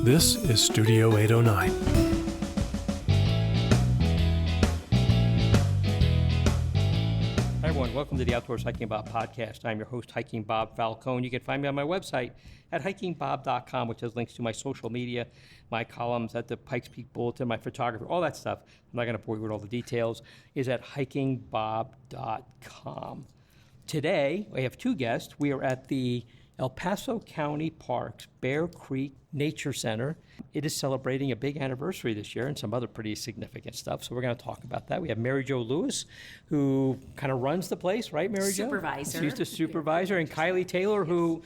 This is Studio 809. Hi everyone, welcome to the Outdoors Hiking Bob podcast. I'm your host, Hiking Bob Falcone. You can find me on my website at hikingbob.com, which has links to my social media, my columns at the Pikes Peak Bulletin, my photography, all that stuff. I'm not going to bore you with all the details. Is at hikingbob.com. Today, I have two guests. We are at the El Paso County Parks Bear Creek Nature Center. It is celebrating a big anniversary this year and some other pretty significant stuff, so we're going to talk about that. We have Mary Jo Lewis, who kind of runs the place, right, Mary Jo? Supervisor. She's the supervisor, and Kylee Taylor, who,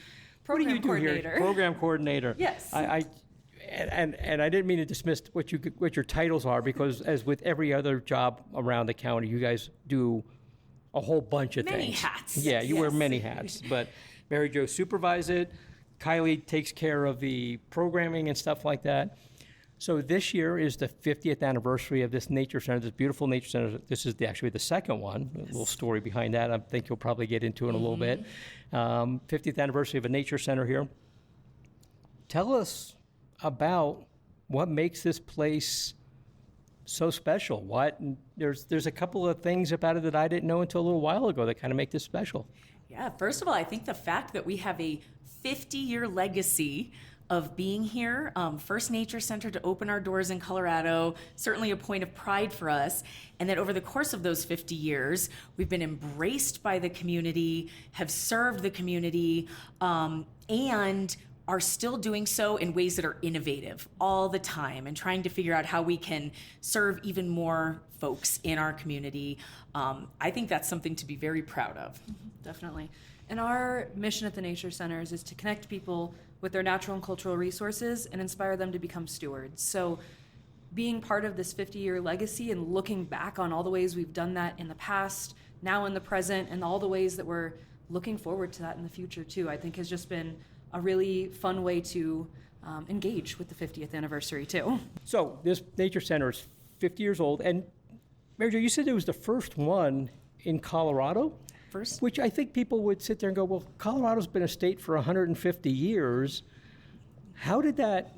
what do you do here? Program coordinator. Yes. And I didn't mean to dismiss what your titles are, because as with every other job around the county, you guys do a whole bunch of things. Many hats. Yeah, you wear many hats, but Mary Jo supervises it. Kylee takes care of the programming and stuff like that. So this year is the 50th anniversary of this nature center, this beautiful nature center. This is actually the second one. Yes. A little story behind that I think you'll probably get into in a little bit. 50th anniversary of a nature center here. Tell us about what makes this place so special. There's a couple of things about it that I didn't know until a little while ago that kind of make this special. Yeah, first of all, I think the fact that we have a 50-year legacy of being here, first nature center to open our doors in Colorado, certainly a point of pride for us. And that over the course of those 50 years, we've been embraced by the community, have served the community, and are still doing so in ways that are innovative all the time and trying to figure out how we can serve even more folks in our community. I think that's something to be very proud of. Definitely. And our mission at the Nature Centers is to connect people with their natural and cultural resources and inspire them to become stewards. So being part of this 50-year legacy and looking back on all the ways we've done that in the past, now in the present, and all the ways that we're looking forward to that in the future too, I think has just been a really fun way to engage with the 50th anniversary too. So this nature center is 50 years old, and Mary Jo, you said it was the first one in Colorado? First. Which I think people would sit there and go, well, Colorado's been a state for 150 years. How did that,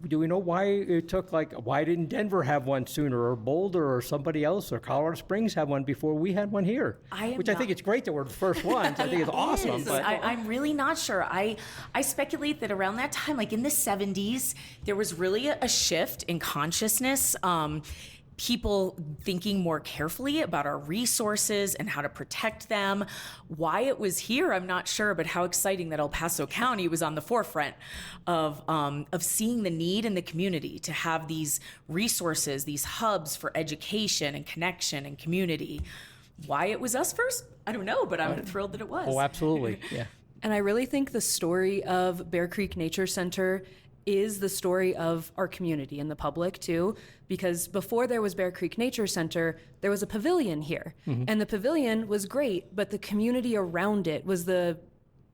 do we know why it took, why didn't Denver have one sooner, or Boulder, or somebody else, or Colorado Springs have one before we had one here? I think it's great that we're the first ones. I think it's awesome. But I'm really not sure. I speculate that around that time, like in the 70s, there was really a shift in consciousness. People thinking more carefully about our resources and how to protect them. Why it was here, I'm not sure, but how exciting that El Paso County was on the forefront of seeing the need in the community to have these resources, these hubs for education and connection and community. Why it was us first, I don't know, but I'm thrilled that it was. Oh, absolutely, yeah. And I really think the story of Bear Creek Nature Center is the story of our community and the public too, because before there was Bear Creek Nature Center, there was a pavilion here. Mm-hmm. And the pavilion was great, but the community around it was the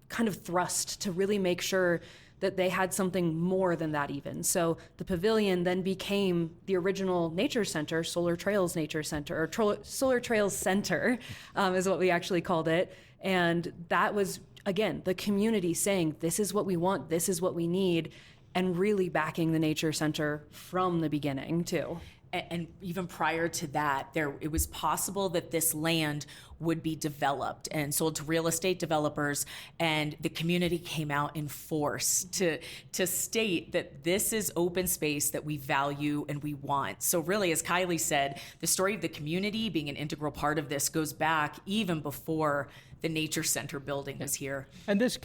kind of thrust to really make sure that they had something more than that even. So the pavilion then became the original nature center, Solar Trails Nature Center, or Solar Trails Center is what we actually called it. And that was, again, the community saying, this is what we want, this is what we need, and really backing the Nature Center from the beginning, too. And even prior to that, it was possible that this land would be developed and sold to real estate developers, and the community came out in force to state that this is open space that we value and we want. So really, as Kylee said, the story of the community being an integral part of this goes back even before the Nature Center building was here. And this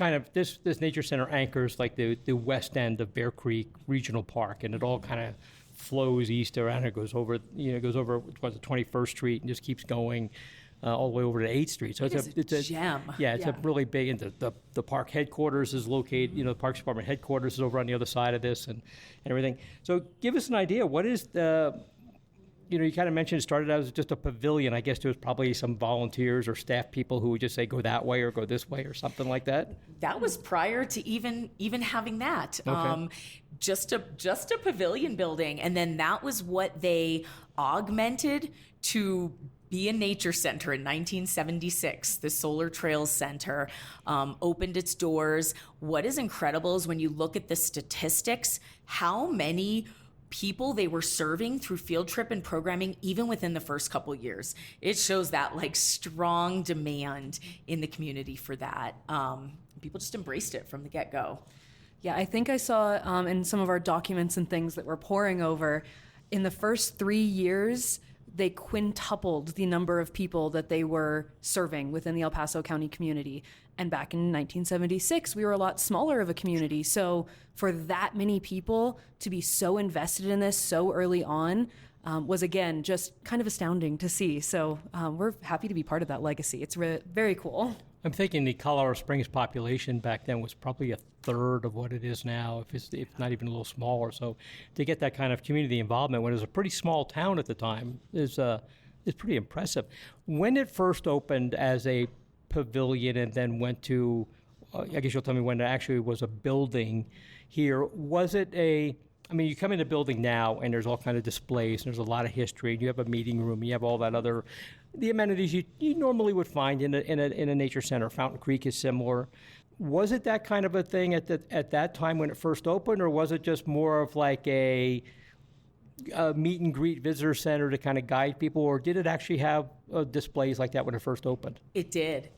Nature Center anchors like the west end of Bear Creek Regional Park, and it all kind of flows east around. It goes over 21st Street and just keeps going all the way over to 8th Street. So it's a gem. Yeah, it's a really big, and the park headquarters is located, the Parks Department headquarters is over on the other side of this and everything. So give us an idea, what is the, you kind of mentioned it started out as just a pavilion. I guess there was probably some volunteers or staff people who would just say, go that way or go this way or something like that. That was prior to even having that. Okay. Just a pavilion building. And then that was what they augmented to be a nature center in 1976. The Solar Trails Center opened its doors. What is incredible is when you look at the statistics, how many people they were serving through field trip and programming even within the first couple years. It shows that like strong demand in the community for that. People just embraced it from the get-go. Yeah, I think I saw in some of our documents and things that we're poring over, in the first 3 years, they quintupled the number of people that they were serving within the El Paso County community. And back in 1976, we were a lot smaller of a community. So for that many people to be so invested in this so early on was, again, just kind of astounding to see. So we're happy to be part of that legacy. It's very cool. I'm thinking the Colorado Springs population back then was probably a third of what it is now, if not even a little smaller. So to get that kind of community involvement when it was a pretty small town at the time is pretty impressive. When it first opened as a pavilion and then went to, I guess you'll tell me when it actually was a building here, was it you come in the building now and there's all kind of displays and there's a lot of history and you have a meeting room, you have all that the amenities you normally would find in a nature center. Fountain Creek is similar. Was it that kind of a thing at that time when it first opened, or was it just more of like a meet and greet visitor center to kind of guide people, or did it actually have displays like that when it first opened? It did.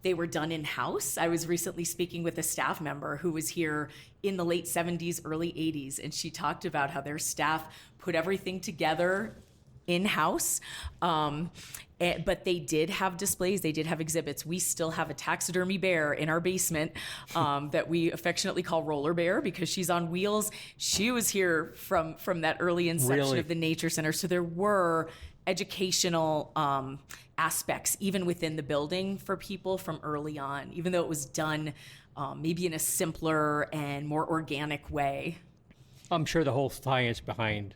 They were done in-house. I was recently speaking with a staff member who was here in the late 70s, early 80s, and she talked about how their staff put everything together in-house. But they did have displays, they did have exhibits. We still have a taxidermy bear in our basement that we affectionately call Roller Bear because she's on wheels. She was here from that early inception of the Nature Center. So there were educational aspects even within the building for people from early on, even though it was done maybe in a simpler and more organic way. I'm sure the whole science behind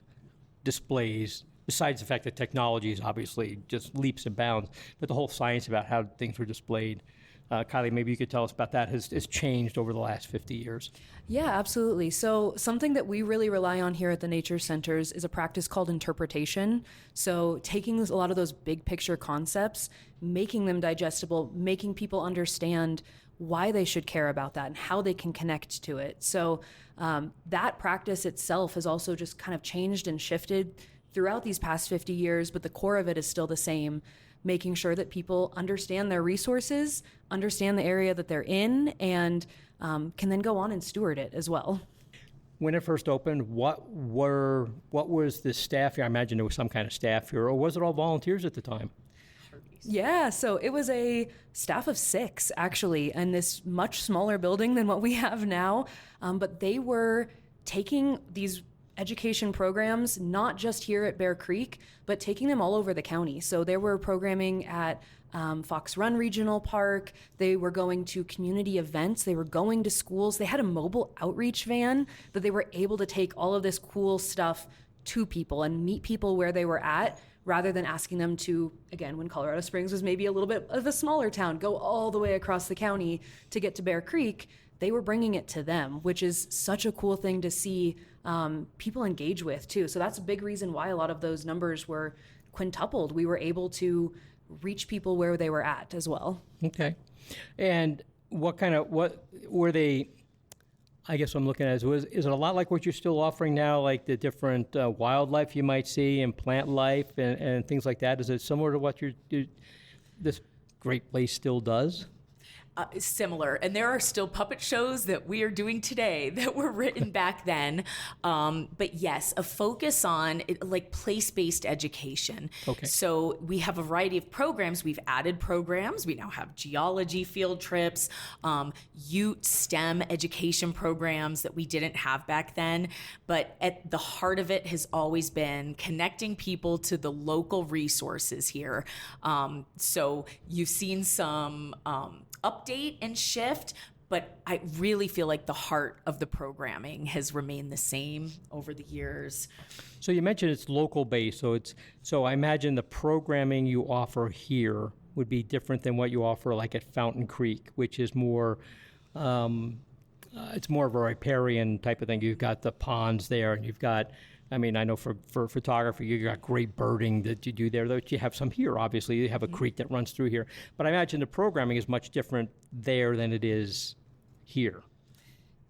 displays, besides the fact that technology is obviously just leaps and bounds, but the whole science about how things were displayed. Kylee, maybe you could tell us about that, has changed over the last 50 years. Yeah, absolutely. So something that we really rely on here at the Nature Centers is a practice called interpretation. So taking a lot of those big picture concepts, making them digestible, making people understand why they should care about that and how they can connect to it. So that practice itself has also just kind of changed and shifted throughout these past 50 years, but the core of it is still the same, making sure that people understand their resources, understand the area that they're in, and can then go on and steward it as well. When it first opened, what was the staff here? I imagine there was some kind of staff here, or was it all volunteers at the time? Yeah, so it was a staff of 6, actually, in this much smaller building than what we have now, but they were taking these education programs, not just here at Bear Creek, but taking them all over the county. So they were programming at Fox Run Regional Park. They were going to community events. They were going to schools. They had a mobile outreach van that they were able to take all of this cool stuff to people and meet people where they were at, rather than asking them to, again, when Colorado Springs was maybe a little bit of a smaller town, go all the way across the county to get to Bear Creek. They were bringing it to them, which is such a cool thing to see people engage with too. So that's a big reason why a lot of those numbers were quintupled. We were able to reach people where they were at as well. Okay. And what were they, I guess what I'm looking at is it a lot like what you're still offering now, like the different wildlife you might see and plant life and things like that? Is it similar to what this great place still does? Similar, and there are still puppet shows that we are doing today that were written back then, but yes, a focus on like place-based education. Okay. So we have a variety of programs. We've added programs. We now have geology field trips, Ute STEM education programs that we didn't have back then, but at the heart of it has always been connecting people to the local resources here. So you've seen some update and shift, but I really feel like the heart of the programming has remained the same over the years. So you mentioned it's local based, so I imagine the programming you offer here would be different than what you offer like at Fountain Creek, which is more it's more of a riparian type of thing. You've got the ponds there, and you've got I mean, I know for photography, you got great birding that you do there, though you have some here, obviously. You have a creek that runs through here. But I imagine the programming is much different there than it is here.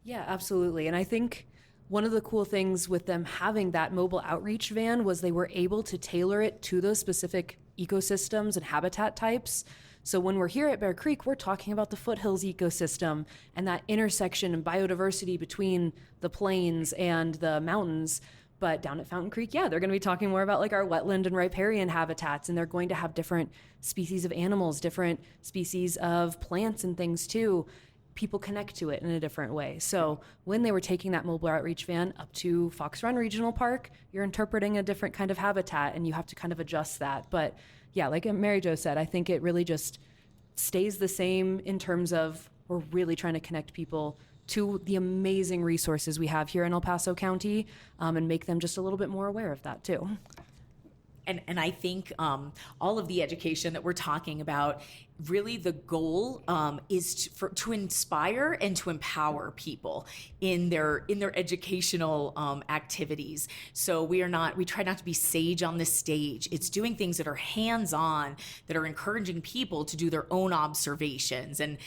Yeah, absolutely. And I think one of the cool things with them having that mobile outreach van was they were able to tailor it to those specific ecosystems and habitat types. So when we're here at Bear Creek, we're talking about the foothills ecosystem and that intersection and biodiversity between the plains and the mountains. But down at Fountain Creek, yeah, they're going to be talking more about like our wetland and riparian habitats, and they're going to have different species of animals, different species of plants and things too. People connect to it in a different way. So when they were taking that mobile outreach van up to Fox Run Regional Park, you're interpreting a different kind of habitat and you have to kind of adjust that. But yeah, like Mary Jo said, I think it really just stays the same in terms of we're really trying to connect people to the amazing resources we have here in El Paso County, and make them just a little bit more aware of that too. And I think all of the education that we're talking about, really the goal is to inspire and to empower people in their educational activities. So we try not to be sage on the stage. It's doing things that are hands-on, that are encouraging people to do their own observations and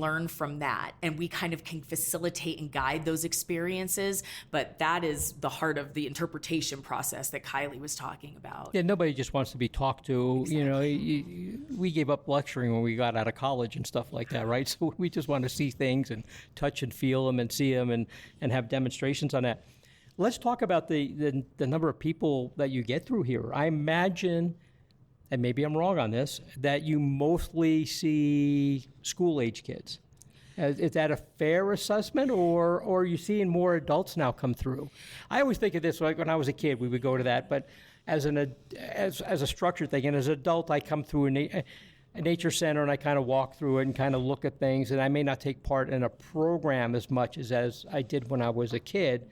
learn from that. And we kind of can facilitate and guide those experiences, but that is the heart of the interpretation process that Kylee was talking about. Yeah, nobody just wants to be talked to. Exactly. You know, we gave up lecturing when we got out of college and stuff like that, right? So we just want to see things and touch and feel them and see them and have demonstrations on that. Let's talk about the number of people that you get through here. I imagine, and maybe I'm wrong on this, that you mostly see school-age kids. Is that a fair assessment, or are you seeing more adults now come through? I always think of this, like when I was a kid, we would go to that, but as a structured thing, and as an adult, I come through a nature center and I kind of walk through it and kind of look at things, and I may not take part in a program as much as I did when I was a kid.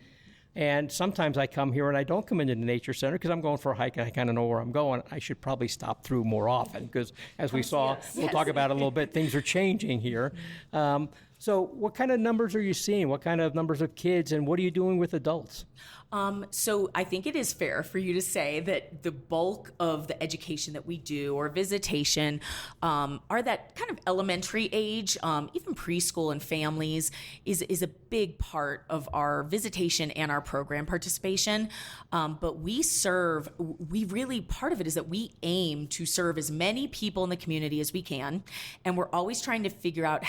And sometimes I come here and I don't come into the nature center because I'm going for a hike and I kind of know where I'm going. I should probably stop through more often because, as we saw, we'll talk about it a little bit, things are changing here. So what kind of numbers are you seeing? What kind of numbers of kids, and what are you doing with adults? So I think it is fair for you to say that the bulk of the education that we do or visitation are that kind of elementary age, even preschool and families is a big part of our visitation and our program participation. But part of it is that we aim to serve as many people in the community as we can. And we're always trying to figure out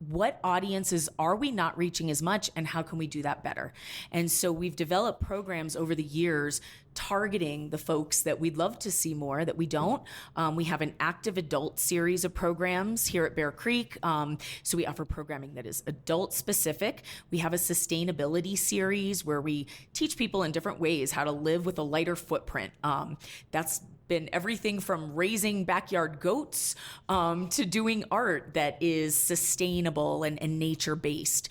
what audiences are we not reaching as much, and how can we do that better? And so we've developed programs over the years targeting the folks that we'd love to see more that we don't. We have an active adult series of programs here at Bear Creek. So we offer programming that is adult specific. We have a sustainability series where we teach people in different ways how to live with a lighter footprint. That's been everything from raising backyard goats to doing art that is sustainable and nature-based.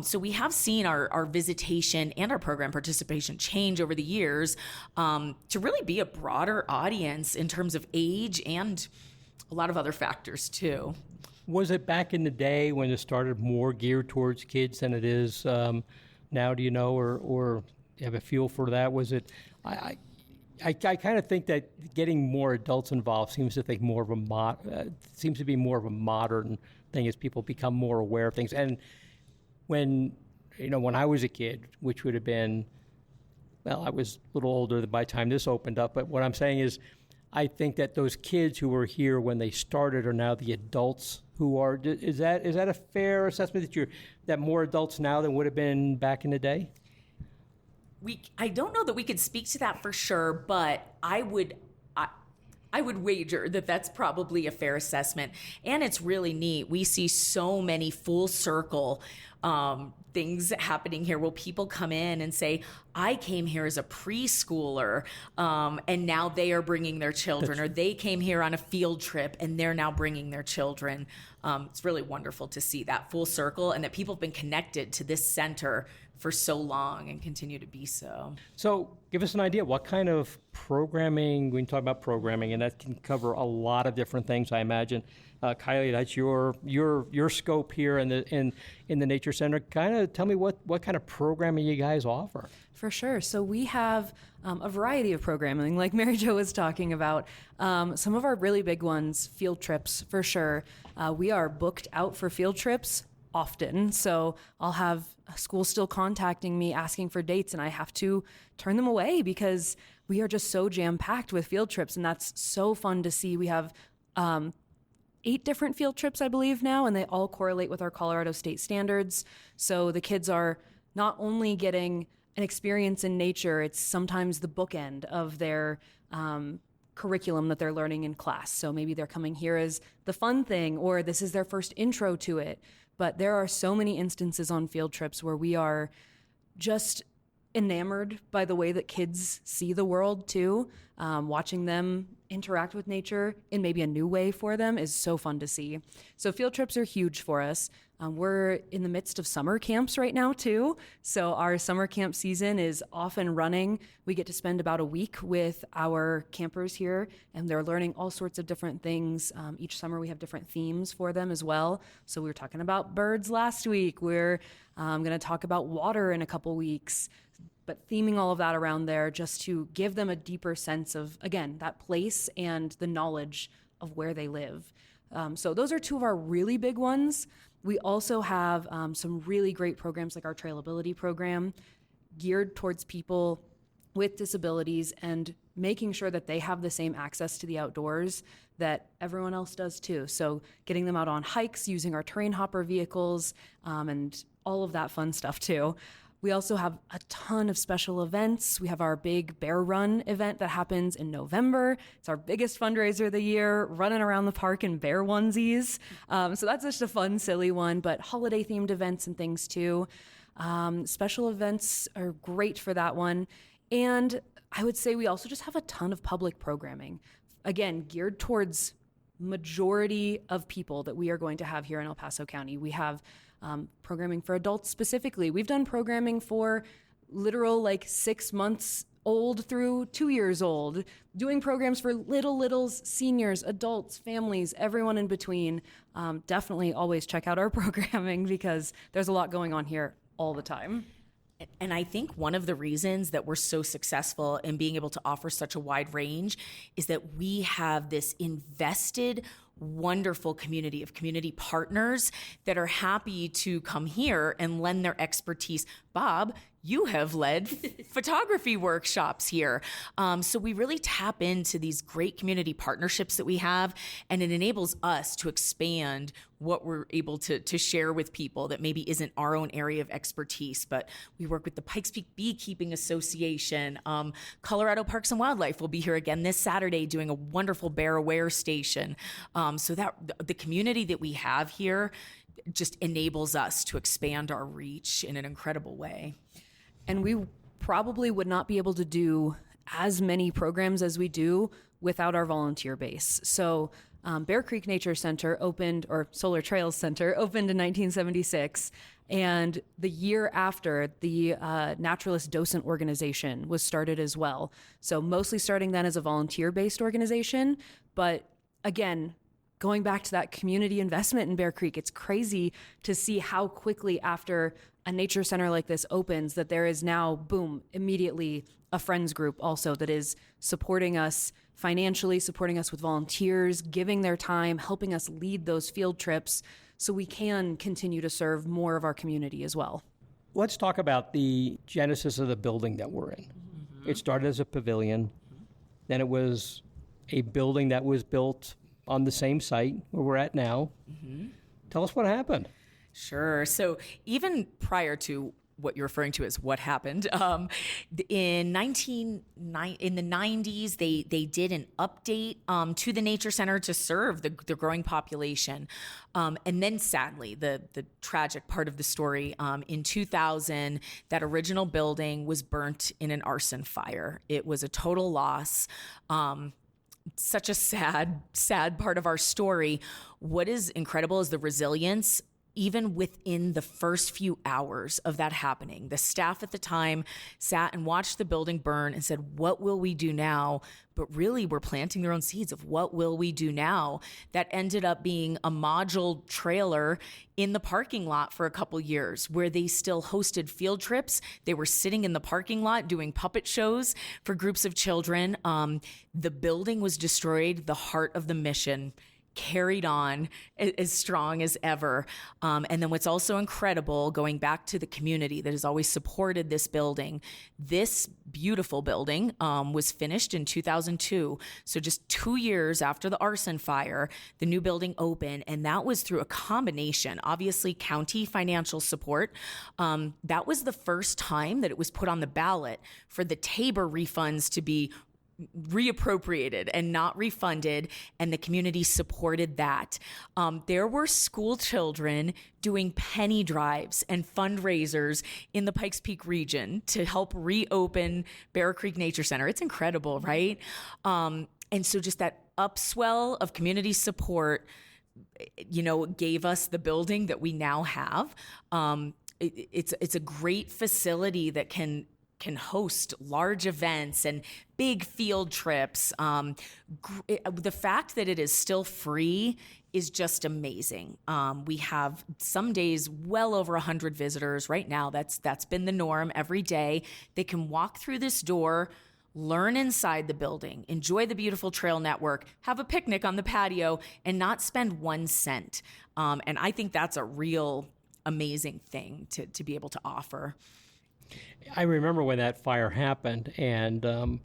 So we have seen our visitation and our program participation change over the years to really be a broader audience in terms of age and a lot of other factors too. Was it back in the day when it started more geared towards kids than it is now, do you know, or do you have a feel for that? Was it... I kind of think that getting more adults involved seems to be more of a modern thing as people become more aware of things. And when I was a kid, which would have been, well, I was a little older by the time this opened up. But what I'm saying is, I think that those kids who were here when they started are now the adults who are. Is that a fair assessment that more adults now than would have been back in the day? I don't know that we could speak to that for sure, but I would wager that that's probably a fair assessment. And it's really neat. We see so many full circle things happening here where people come in and say, I came here as a preschooler, and now they are bringing their children, or they came here on a field trip and they're now bringing their children. It's really wonderful to see that full circle and that people have been connected to this center for so long and continue to be so. So give us an idea. What kind of programming, we can talk about programming, and that can cover a lot of different things, I imagine. Kylie, that's your scope here in the Nature Center. Kind of tell me what kind of programming you guys offer. For sure. So we have a variety of programming, like Mary Jo was talking about. Some of our really big ones, field trips, for sure. We are booked out for field trips often. So I'll have schools still contacting me asking for dates, and I have to turn them away because we are just so jam-packed with field trips, and that's so fun to see. We have 8 different field trips, I believe, now, and they all correlate with our Colorado state standards. So the kids are not only getting an experience in nature, it's sometimes the bookend of their curriculum that they're learning in class. So maybe they're coming here as the fun thing, or this is their first intro to it. But there are so many instances on field trips where we are just enamored by the way that kids see the world too. Watching them interact with nature in maybe a new way for them is so fun to see. So field trips are huge for us. We're in the midst of summer camps right now too. So our summer camp season is off and running. We get to spend about a week with our campers here, and they're learning all sorts of different things. Each summer we have different themes for them as well. So we were talking about birds last week. We're going to talk about water in a couple weeks, but theming all of that around there just to give them a deeper sense of, again, that place and the knowledge of where they live. So those are 2 of our really big ones. We also have some really great programs like our Trailability program geared towards people with disabilities and making sure that they have the same access to the outdoors that everyone else does too. So getting them out on hikes using our terrain hopper vehicles and all of that fun stuff too. We also have a ton of special events. We have our big bear run event that happens in November. It's our biggest fundraiser of the year, running around the park in bear onesies. So that's just a fun, silly one, but holiday themed events and things too. Special events are great for that one. And I would say we also just have a ton of public programming, again, geared towards majority of people that we are going to have here in El Paso County. We have programming for adults specifically. We've done programming for literal 6 months old through 2 years old, doing programs for littles, seniors, adults, families, everyone in between. Definitely always check out our programming because there's a lot going on here all the time. And I think one of the reasons that we're so successful in being able to offer such a wide range is that we have this invested, wonderful community of community partners that are happy to come here and lend their expertise. Bob, you have led photography workshops here. So we really tap into these great community partnerships that we have, and it enables us to expand what we're able to share with people that maybe isn't our own area of expertise. But we work with the Pikes Peak Beekeeping Association. Colorado Parks and Wildlife will be here again this Saturday doing a wonderful bear aware station. So that the community that we have here just enables us to expand our reach in an incredible way. And we probably would not be able to do as many programs as we do without our volunteer base. So Bear Creek Nature Center opened, or Solar Trails Center opened in 1976. And the year after, the Naturalist Docent Organization was started as well. So mostly starting then as a volunteer-based organization. But again, going back to that community investment in Bear Creek, it's crazy to see how quickly after a nature center like this opens that there is now, boom, immediately a friends group also that is supporting us financially, supporting us with volunteers, giving their time, helping us lead those field trips so we can continue to serve more of our community as well. Let's talk about the genesis of the building that we're in. Mm-hmm. It started as a pavilion. Then it was a building that was built on the same site where we're at now. Mm-hmm. Tell us what happened. Sure. So even prior to what you're referring to as what happened, in the 90s, they did an update to the Nature Center to serve the growing population. And then sadly, the tragic part of the story, in 2000, that original building was burnt in an arson fire. It was a total loss. Such a sad part of our story. What is incredible is the resilience even within the first few hours of that happening, the staff at the time sat and watched the building burn and said, what will we do now? But really were planting their own seeds of what will we do now? That ended up being a module trailer in the parking lot for a couple years, where they still hosted field trips. They were sitting in the parking lot doing puppet shows for groups of children. The building was destroyed. The heart of the mission carried on as strong as ever. And then what's also incredible, going back to the community that has always supported this building, this beautiful building was finished in 2002. So just 2 years after the arson fire, the new building opened. And that was through a combination, obviously county financial support. That was the first time that it was put on the ballot for the Tabor refunds to be reappropriated and not refunded, and the community supported that. There were school children doing penny drives and fundraisers in the Pikes Peak region to help reopen Bear Creek Nature Center. It's incredible, right? And so just that upswell of community support, gave us the building that we now have. It's a great facility that can host large events and big field trips. The fact that it is still free is just amazing. We have some days well over 100 visitors right now. That's been the norm every day. They can walk through this door, learn inside the building, enjoy the beautiful trail network, have a picnic on the patio, and not spend 1 cent. And I think that's a real amazing thing to be able to offer. I remember when that fire happened and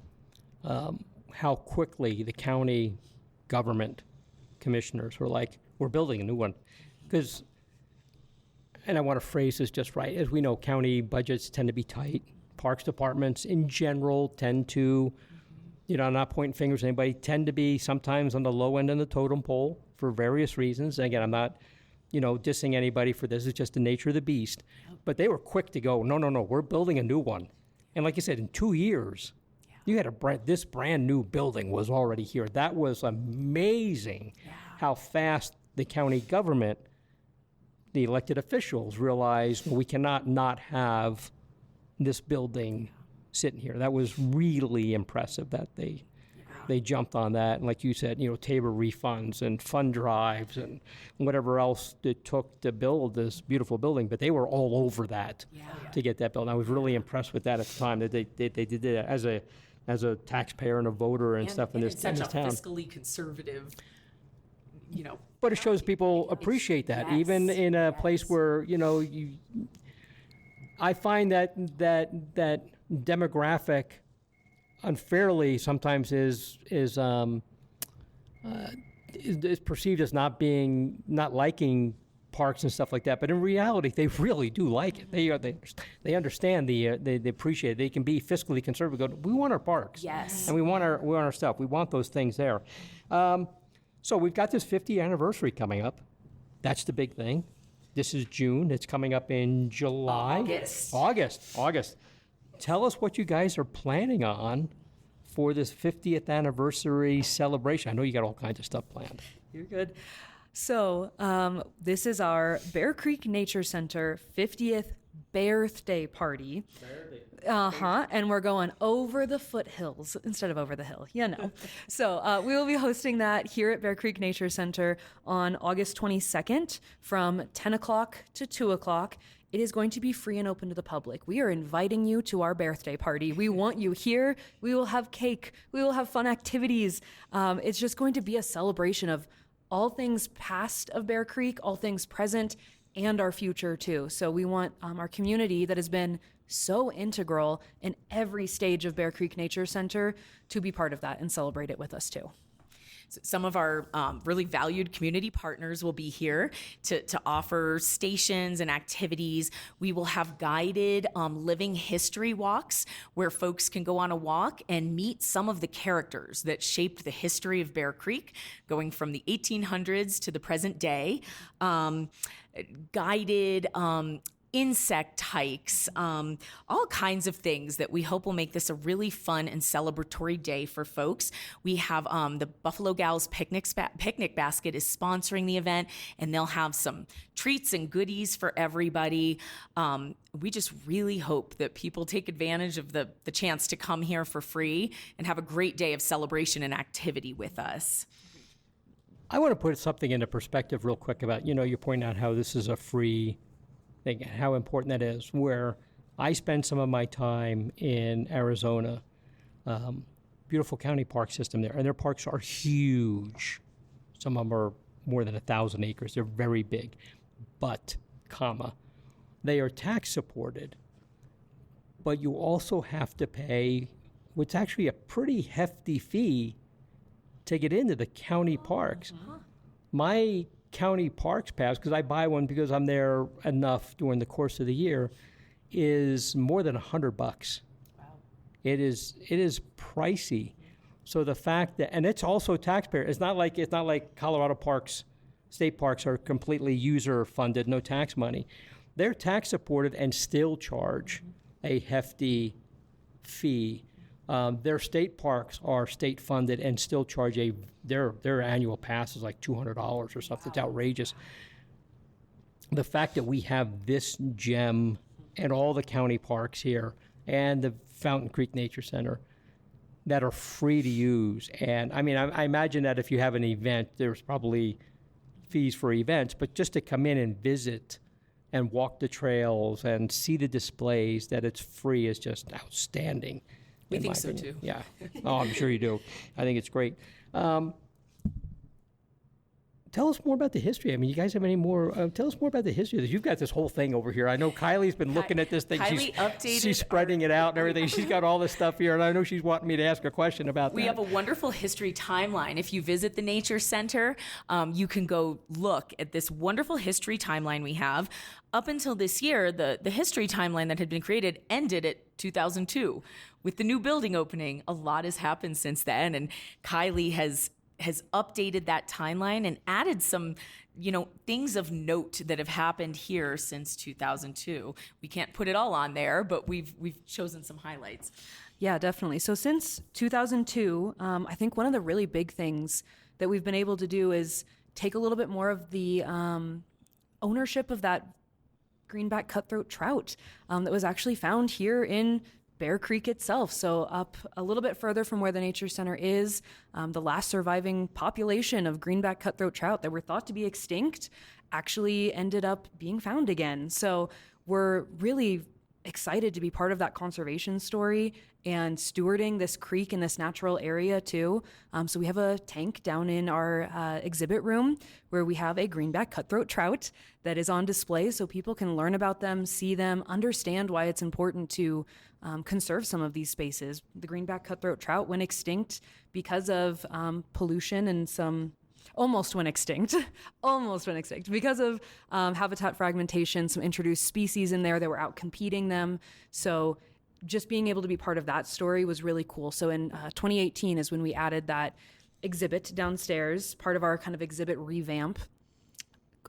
how quickly the county government commissioners were like, we're building a new one. Because, and I want to phrase this just right, as we know, county budgets tend to be tight. Parks departments in general tend to, I'm not pointing fingers at anybody, tend to be sometimes on the low end of the totem pole for various reasons. And again, I'm not dissing anybody for this. It's just the nature of the beast. But they were quick to go, no, we're building a new one. And like you said, in 2 years, you had this brand new building was already here. That was amazing how fast the county government, the elected officials realized we cannot not have this building sitting here. That was really impressive that they jumped on that. And like you said, Tabor refunds and fund drives and whatever else it took to build this beautiful building. But they were all over that to get that built. And I was really impressed with that at the time, that they did that as a taxpayer and a voter and stuff in this town. Such a fiscally conservative, But it shows people appreciate that, even in a place where, I find that demographic unfairly sometimes is perceived as not liking parks and stuff like that. But in reality, they really do like it. They understand they appreciate it. They can be fiscally conservative. Go, we want our parks, yes, and we want our stuff. We want those things there. So we've got this 50th anniversary coming up. That's the big thing. This is June. It's coming up in July. August. Tell us what you guys are planning on for this 50th anniversary celebration. I know you got all kinds of stuff planned. You're good. So this is our Bear Creek Nature Center 50th birthday party. And we're going over the foothills instead of over the hill, So we will be hosting that here at Bear Creek Nature Center on August 22nd from 10 o'clock to 2 o'clock. It is going to be free and open to the public. We are inviting you to our birthday party. We want you here. We will have cake. We will have fun activities. It's just going to be a celebration of all things past of Bear Creek, all things present, and our future too. So we want our community that has been so integral in every stage of Bear Creek Nature Center to be part of that and celebrate it with us too. Some of our really valued community partners will be here to offer stations and activities. We will have guided living history walks where folks can go on a walk and meet some of the characters that shaped the history of Bear Creek, going from the 1800s to the present day. Guided insect hikes, all kinds of things that we hope will make this a really fun and celebratory day for folks. We have the Buffalo Gals picnic basket is sponsoring the event, and they'll have some treats and goodies for everybody. We just really hope that people take advantage of the chance to come here for free and have a great day of celebration and activity with us. I want to put something into perspective real quick about, you point out how this is a free thing, how important that is, where I spend some of my time in Arizona, beautiful county park system there, and their parks are huge. Some of them are more than 1,000 acres. They're very big, but, they are tax supported, but you also have to pay what's actually a pretty hefty fee to get into the county parks. My county parks pass, because I buy one because I'm there enough during the course of the year, is more than $100. Wow. It is pricey. So the fact that, and it's also taxpayer. It's not like Colorado parks, state parks are completely user funded, no tax money. They're tax supported and still charge a hefty fee. Their state parks are state funded and still charge their annual pass is like $200 or something. It's outrageous. The fact that we have this gem and all the county parks here and the Fountain Creek Nature Center that are free to use. And I mean, I imagine that if you have an event, there's probably fees for events, but just to come in and visit and walk the trails and see the displays, that it's free is just outstanding. We think so too. Yeah. Oh, I'm sure you do. I think it's great. Tell us more about the history. I mean, you guys have any more? Tell us more about the history. You've got this whole thing over here. I know Kylie's been looking at this thing. She's spreading it out and everything. She's got all this stuff here, and I know she's wanting me to ask a question about that. We have a wonderful history timeline. If you visit the Nature Center, you can go look at this wonderful history timeline we have. Up until this year, the history timeline that had been created ended at 2002. With the new building opening, a lot has happened since then, and Kylee has updated that timeline and added some, things of note that have happened here since 2002. We can't put it all on there, but we've chosen some highlights. Yeah, definitely. So since 2002, I think one of the really big things that we've been able to do is take a little bit more of the ownership of that greenback cutthroat trout that was actually found here in Bear Creek itself. So up a little bit further from where the Nature Center is, the last surviving population of greenback cutthroat trout that were thought to be extinct actually ended up being found again. So we're really excited to be part of that conservation story and stewarding this creek and this natural area too. So we have a tank down in our exhibit room where we have a greenback cutthroat trout that is on display so people can learn about them, see them, understand why it's important to conserve some of these spaces. The greenback cutthroat trout went extinct because of pollution and some almost went extinct because of habitat fragmentation, some introduced species in there that were out competing them. So just being able to be part of that story was really cool. So in 2018 is when we added that exhibit downstairs, part of our kind of exhibit revamp.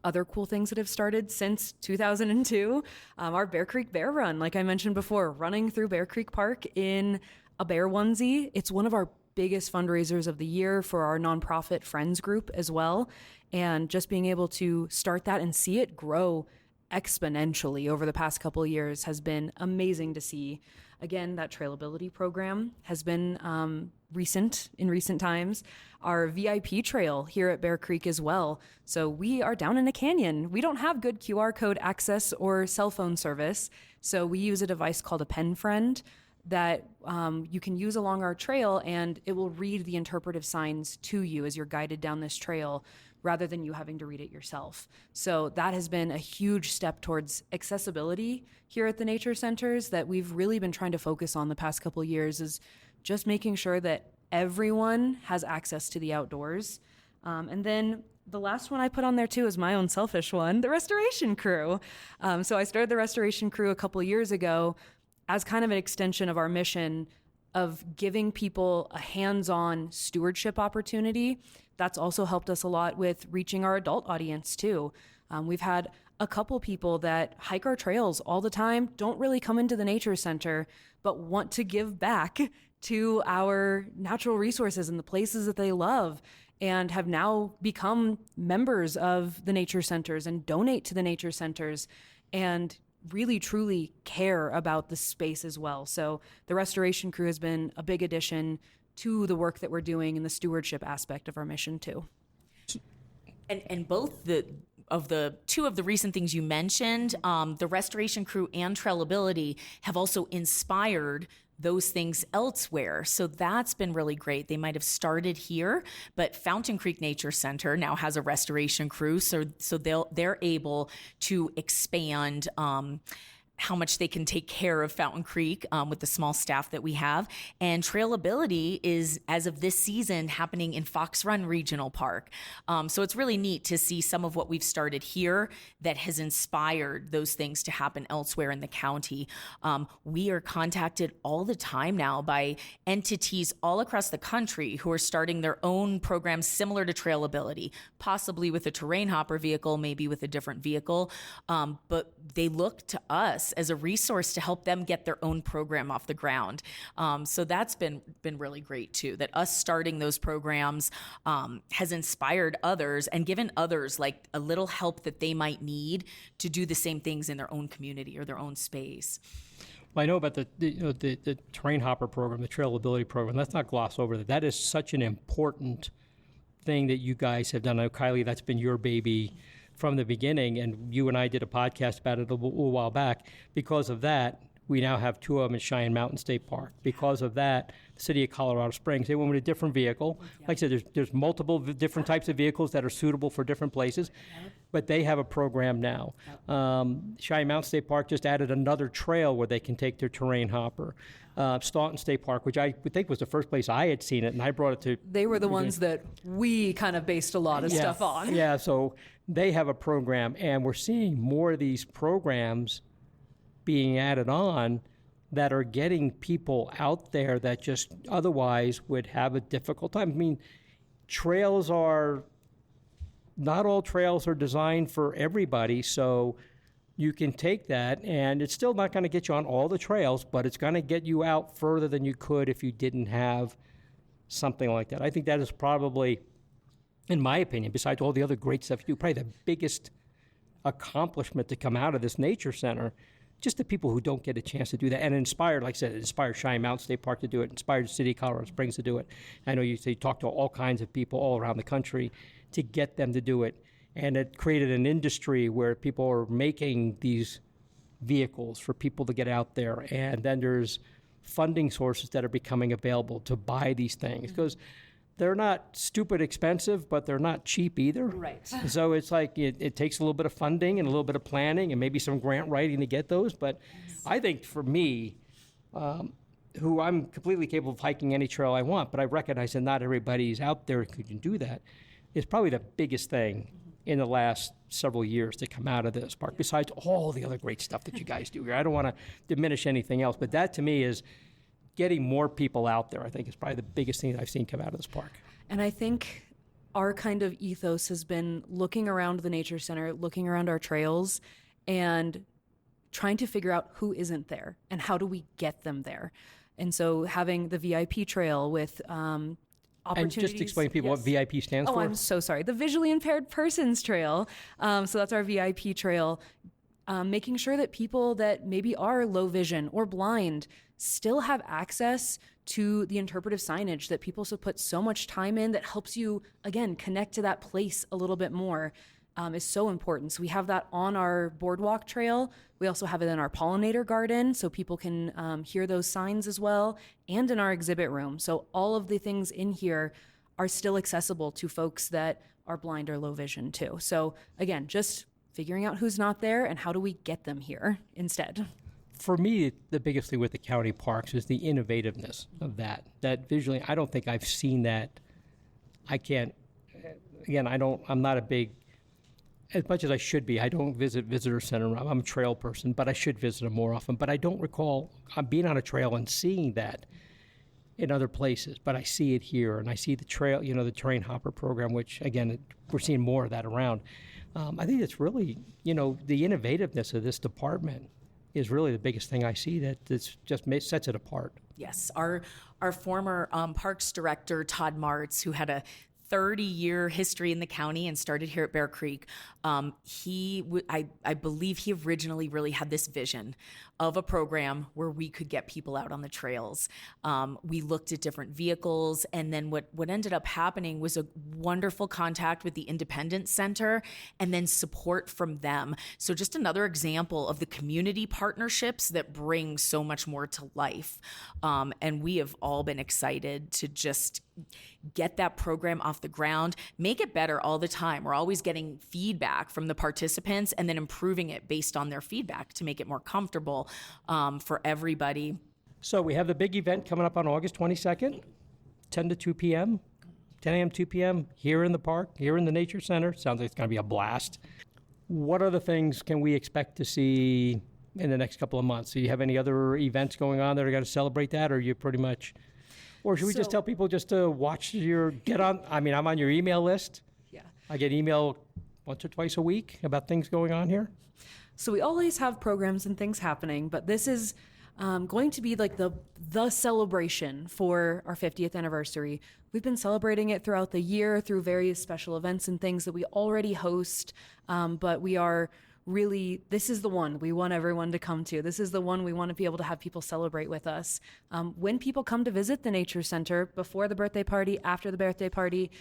Other cool things that have started since 2002, our Bear Creek Bear Run, like I mentioned before, running through Bear Creek Park in a bear onesie. It's one of our biggest fundraisers of the year for our nonprofit Friends group as well. And just being able to start that and see it grow exponentially over the past couple of years has been amazing to see. Again, that trailability program has been in recent times. Our VIP trail here at Bear Creek as well. So we are down in a canyon. We don't have good QR code access or cell phone service. So we use a device called a Pen Friend that you can use along our trail, and it will read the interpretive signs to you as you're guided down this trail rather than you having to read it yourself. So that has been a huge step towards accessibility here at the nature centers that we've really been trying to focus on the past couple of years, is just making sure that everyone has access to the outdoors. And then the last one I put on there too is my own selfish one, the restoration crew. So I started the restoration crew a couple of years ago as kind of an extension of our mission of giving people a hands-on stewardship opportunity. That's also helped us a lot with reaching our adult audience too. We've had a couple people that hike our trails all the time, don't really come into the nature center, but want to give back to our natural resources and the places that they love, and have now become members of the nature centers and donate to the nature centers and really truly care about the space as well. So the restoration crew has been a big addition to the work that we're doing in the stewardship aspect of our mission too. And both the two of the recent things you mentioned, the restoration crew and Trailability have also inspired those things elsewhere. So that's been really great. They might have started here, but Fountain Creek Nature Center now has a restoration crew, so they're able to expand how much they can take care of Fountain Creek with the small staff that we have. And Trailability is, as of this season, happening in Fox Run Regional Park. So it's really neat to see some of what we've started here that has inspired those things to happen elsewhere in the county. We are contacted all the time now by entities all across the country who are starting their own programs similar to Trailability, possibly with a terrain hopper vehicle, maybe with a different vehicle. But they look to us as a resource to help them get their own program off the ground. So that's been really great too, that us starting those programs has inspired others and given others like a little help that they might need to do the same things in their own community or their own space. Well, I know about the terrain hopper program, the Trailability program. Let's not gloss over that. That is such an important thing that you guys have done. I know, Kylee, that's been your baby from the beginning, and you and I did a podcast about it a little while back. Because of that, we now have two of them in Cheyenne Mountain State Park. Because of that, the city of Colorado Springs, they went with a different vehicle. Like I said, there's multiple different types of vehicles that are suitable for different places, but they have a program now. Cheyenne Mountain State Park just added another trail where they can take their terrain hopper. Staunton State Park, which I would think was the first place I had seen it, and I brought it to... They were the ones that we kind of based a lot of stuff on. Yeah, so they have a program, and we're seeing more of these programs being added on that are getting people out there that just otherwise would have a difficult time. I mean, not all trails are designed for everybody, so you can take that, and it's still not going to get you on all the trails, but it's going to get you out further than you could if you didn't have something like that. I think that is probably, in my opinion, besides all the other great stuff you do, probably the biggest accomplishment to come out of this nature center. Just the people who don't get a chance to do that, and inspired, like I said, it inspired Cheyenne Mountain State Park to do it, inspired the city of Colorado Springs to do it. I know you talk to all kinds of people all around the country to get them to do it. And it created an industry where people are making these vehicles for people to get out there. And then there's funding sources that are becoming available to buy these things, because they're not stupid expensive, but they're not cheap either. Right. So it's like it takes a little bit of funding and a little bit of planning and maybe some grant writing to get those. But I think for me, who I'm completely capable of hiking any trail I want, but I recognize that not everybody's out there who can do that, is probably the biggest thing in the last several years to come out of this park, besides all the other great stuff that you guys do here. I don't want to diminish anything else, but that to me is getting more people out there, I think, is probably the biggest thing that I've seen come out of this park. And I think our kind of ethos has been looking around the nature center, looking around our trails, and trying to figure out who isn't there and how do we get them there. And so having the VIP trail with opportunities. And just explain to people what VIP stands for. Oh, I'm so sorry. The Visually Impaired Persons Trail. So that's our VIP trail. Making sure that people that maybe are low vision or blind still have access to the interpretive signage that people put so much time in that helps you, again, connect to that place a little bit more. Is so important. So we have that on our boardwalk trail. We also have it in our pollinator garden so people can hear those signs as well, and in our exhibit room. So all of the things in here are still accessible to folks that are blind or low vision too. So again, just figuring out who's not there and how do we get them here instead. For me, the biggest thing with the county parks is the innovativeness of that. That visually, I don't think I've seen that. I'm not a big, as much as I should be, I don't visit visitor center. I'm a trail person, but I should visit them more often. But I don't recall being on a trail and seeing that in other places. But I see it here, and I see the trail, the terrain hopper program, which, again, we're seeing more of that around. I think it's really, the innovativeness of this department is really the biggest thing I see that's just sets it apart. Yes, our former Parks Director, Todd Martz, who had a 30-year history in the county and started here at Bear Creek. I believe he originally really had this vision of a program where we could get people out on the trails. We looked at different vehicles, and then what ended up happening was a wonderful contact with the Independence Center and then support from them. So just another example of the community partnerships that bring so much more to life. And we have all been excited to just get that program off the ground, make it better all the time. We're always getting feedback from the participants and then improving it based on their feedback to make it more comfortable for everybody. So we have the big event coming up on August 22nd, 10 to 2 p.m., 10 a.m., 2 p.m., here in the park, here in the Nature Center. Sounds like it's going to be a blast. What other things can we expect to see in the next couple of months? Do you have any other events going on that are going to celebrate that, or are you pretty much... Or should we just tell people just to watch I'm on your email list. Yeah. I get email once or twice a week about things going on here. So we always have programs and things happening, but this is going to be like the celebration for our 50th anniversary. We've been celebrating it throughout the year through various special events and things that we already host, but we are really, this is the one we want everyone to come to. This is the one we want to be able to have people celebrate with us. When people come to visit the Nature Center, before the birthday party, after the birthday party,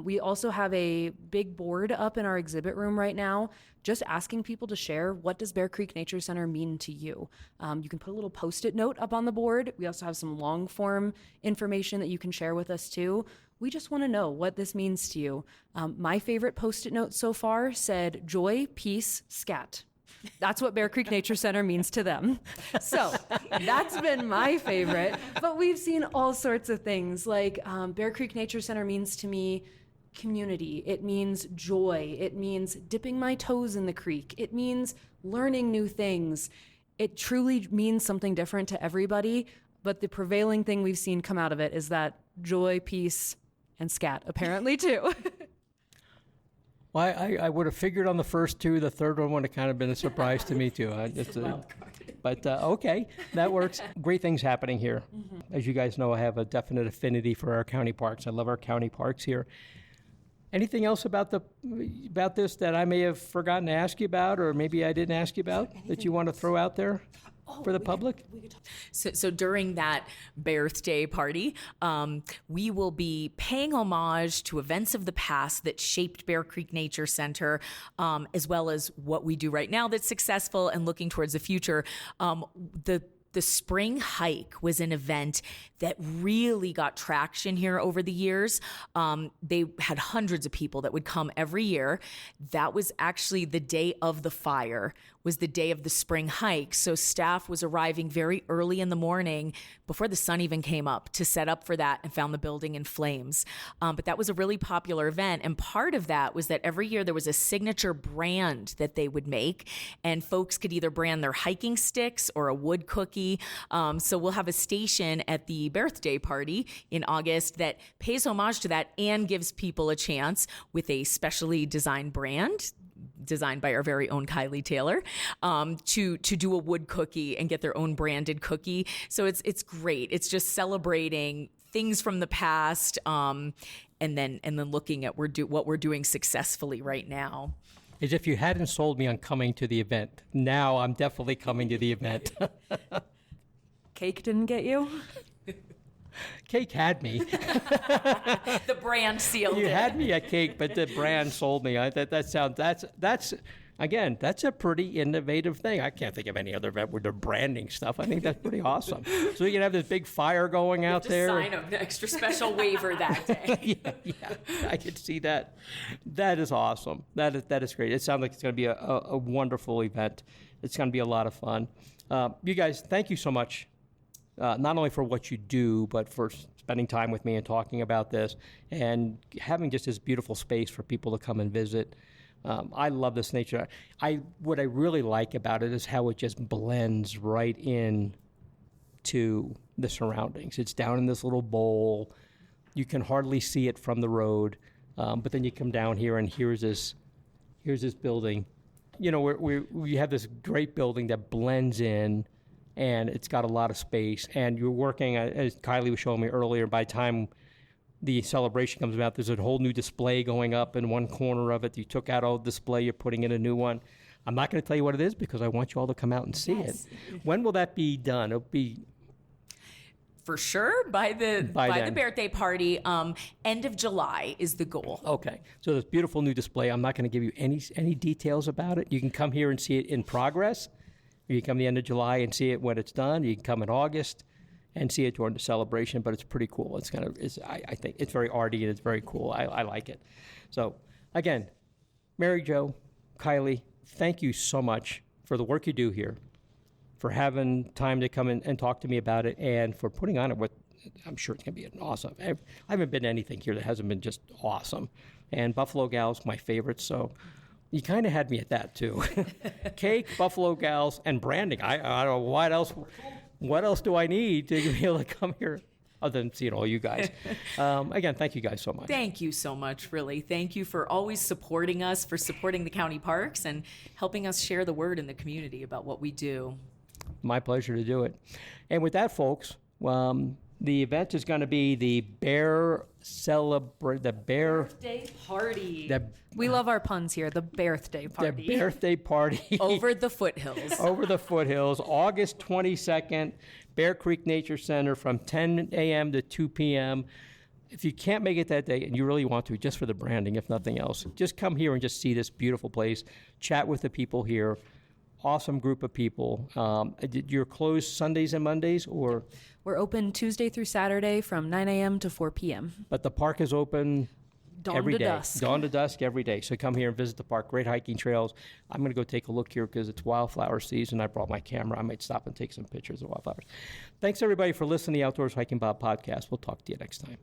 we also have a big board up in our exhibit room right now, just asking people to share, what does Bear Creek Nature Center mean to you? You can put a little Post-it note up on the board. We also have some long form information that you can share with us too. We just want to know what this means to you. My favorite Post-it note so far said, joy, peace, scat. That's what Bear Creek Nature Center means to them. So that's been my favorite. But we've seen all sorts of things like Bear Creek Nature Center means to me community. It means joy. It means dipping my toes in the creek. It means learning new things. It truly means something different to everybody. But the prevailing thing we've seen come out of it is that joy, peace, and scat, apparently, too. Well, I would have figured on the first two. The third one would have kind of been a surprise to me, too. But okay, that works. Great things happening here. Mm-hmm. As you guys know, I have a definite affinity for our county parks. I love our county parks here. Anything else about this that I may have forgotten to ask you about, or maybe I didn't ask you about, that you want to throw out there? For the public? So during that birthday party, we will be paying homage to events of the past that shaped Bear Creek Nature Center, as well as what we do right now that's successful and looking towards the future. The spring hike was an event that really got traction here over the years. They had hundreds of people that would come every year. That was actually the day of the fire, was the day of the spring hike. So staff was arriving very early in the morning before the sun even came up to set up for that, and found the building in flames. But that was a really popular event. And part of that was that every year there was a signature brand that they would make, and folks could either brand their hiking sticks or a wood cookie. So we'll have a station at the birthday party in August that pays homage to that and gives people a chance with a specially designed brand designed by our very own Kylee Taylor, to do a wood cookie and get their own branded cookie. So it's great. It's just celebrating things from the past, and then looking at what we're doing successfully right now. As if you hadn't sold me on coming to the event. Now I'm definitely coming to the event. Cake didn't get you? Cake had me. The brand sealed You it. had me at cake, but the brand sold me. That's again, that's a pretty innovative thing. I can't think of any other event where they're branding stuff. I think that's pretty awesome. So you can have this big fire going out there. Sign an extra special waiver that day. yeah, I could see that. That is awesome. That is great. It sounds like it's going to be a wonderful event. It's going to be a lot of fun. You guys, thank you so much. Not only for what you do, but for spending time with me and talking about this and having just this beautiful space for people to come and visit. I love this nature. What I really like about it is how it just blends right in to the surroundings. It's down in this little bowl. You can hardly see it from the road, but then you come down here and here's this Here's this building. You know, we have this great building that blends in, and it's got a lot of space. And you're working, as Kylee was showing me earlier, by the time the celebration comes about, there's a whole new display going up in one corner of it. You took out old display, you're putting in a new one. I'm not going to tell you what it is because I want you all to come out and see it. When will that be done? It'll be for sure by the then. birthday party. End of July is the goal. Okay. So this beautiful new display. I'm not going to give you any details about it. You can come here and see it in progress. Or you can come the end of July and see it when it's done. You can come in August and see it during the celebration. But it's pretty cool. I think it's very arty and it's very cool. I like it. So again, Mary Jo, Kylee, thank you so much for the work you do here, for having time to come in and talk to me about it, and for putting on it what I'm sure it's going to be an awesome. I haven't been to anything here that hasn't been just awesome. And Buffalo Gals, my favorite, so you kind of had me at that too. Cake, Buffalo Gals, and branding. I don't know what else do I need to be able to come here other than seeing all you guys. Again, thank you guys so much. Thank you so much, really. Thank you for always supporting us, for supporting the county parks, and helping us share the word in the community about what we do. My pleasure to do it. And with that, folks, the event is going to be the Birthday party. We love our puns here. The birthday party. The birthday party. Over the foothills. Over the foothills, August 22nd, Bear Creek Nature Center from 10 a.m. to 2 p.m. If you can't make it that day, and you really want to, just for the branding, if nothing else, just come here and just see this beautiful place, chat with the people here. Awesome group of people. You're closed Sundays and Mondays, or? We're open Tuesday through Saturday from 9 a.m. to 4 p.m. But the park is open every day. Dawn to dusk every day. So come here and visit the park. Great hiking trails. I'm going to go take a look here because it's wildflower season. I brought my camera. I might stop and take some pictures of wildflowers. Thanks, everybody, for listening to the Outdoors Hiking Bob podcast. We'll talk to you next time.